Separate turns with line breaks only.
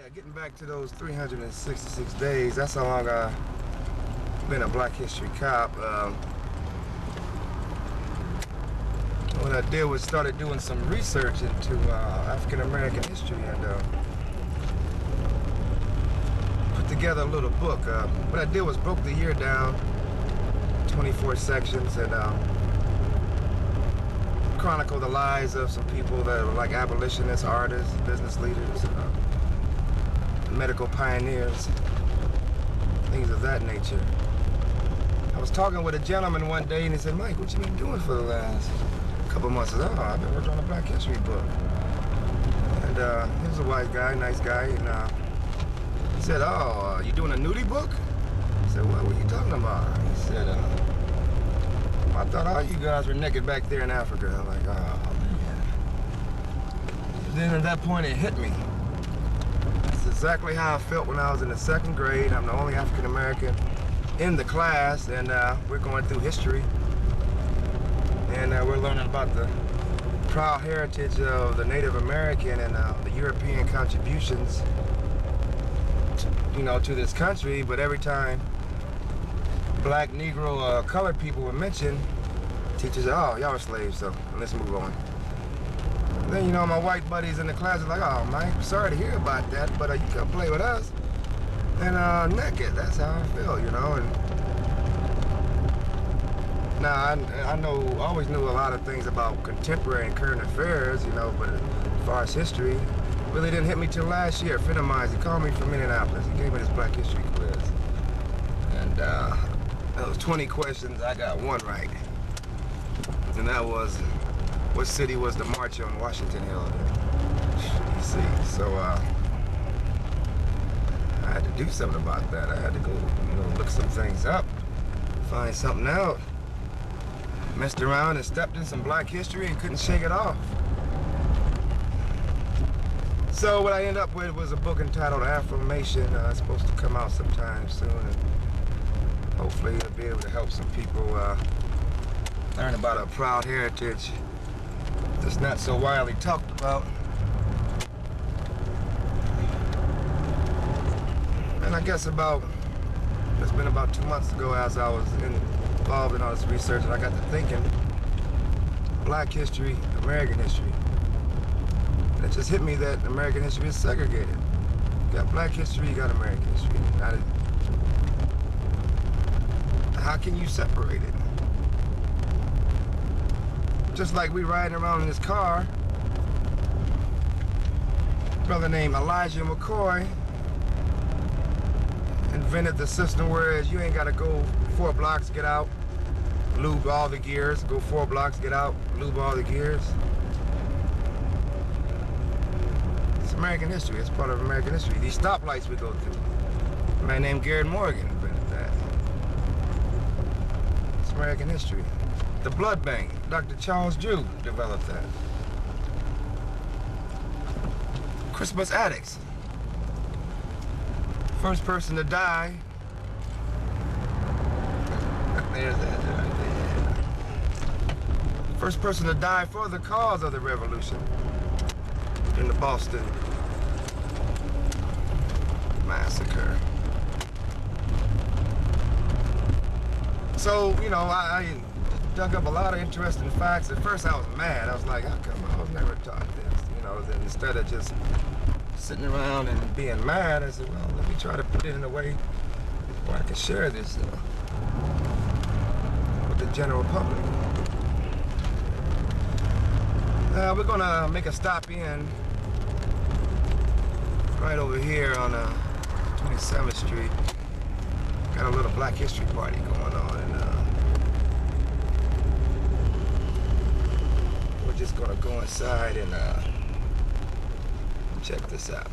Yeah, getting back to those 366 days, that's how long I've been a Black History cop. What I did was started doing some research into African American history and put together a little book. What I did was broke the year down, 24 sections, and chronicled the lives of some people that were like abolitionists, artists, business leaders, medical pioneers, things of that nature. I was talking with a gentleman one day and he said, "Mike, what you been doing for the last couple months?" I said, "Oh, I've been working on a Black History book." And he was a white guy, nice guy, and he said, "Oh, you doing a nudie book?" I said, "What were you talking about?" He said, "I thought all you guys were naked back there in Africa." I'm like, "Oh, man." Then at that point it hit me. That's exactly how I felt when I was in the 2nd grade. I'm the only African American in the class, and we're going through history. And we're learning about the proud heritage of the Native American and the European contributions, to this country. But every time Black, Negro, colored people were mentioned, teachers said, "Oh, y'all were slaves, so let's move on." And then, my white buddies in the class are like, "Oh, Mike, sorry to hear about that, but you come play with us." And naked, that's how I feel, And now, I always knew a lot of things about contemporary and current affairs, but as far as history, really didn't hit me till last year. A friend of mine, he called me from Indianapolis. He gave me this Black History quiz. And those 20 questions, I got one right. And that was, what city was the march on Washington held in? D.C. So I had to do something about that. I had to go, look some things up, find something out. Messed around and stepped in some Black history and couldn't shake it off. So what I ended up with was a book entitled Afromation. It's supposed to come out sometime soon, and hopefully it'll be able to help some people learn about a proud heritage that's not so widely talked about. And I guess it's been about 2 months ago, as I was involved in all this research, and I got to thinking, Black history, American history. And it just hit me that American history is segregated. You got Black history, you got American history. How can you separate it? Just like we riding around in this car, a brother named Elijah McCoy invented the system whereas you ain't gotta go 4 blocks, get out, lube all the gears, go 4 blocks, get out, lube all the gears. It's American history, it's part of American history. These stoplights we go through, a man named Garrett Morgan invented that. It's American history. The blood bank, Dr. Charles Drew developed that. Christmas addicts. First person to die. There's that right there. First person to die for the cause of the revolution in the Boston massacre. So, I dug up a lot of interesting facts. At first I was mad. I was like, how come I was never taught this? Then instead of just sitting around and being mad, I said, well, let me try to put it in a way where I can share this with the general public. We're gonna make a stop in right over here on 27th Street. Got a little Black History party going on, and we're just gonna go inside and check this out.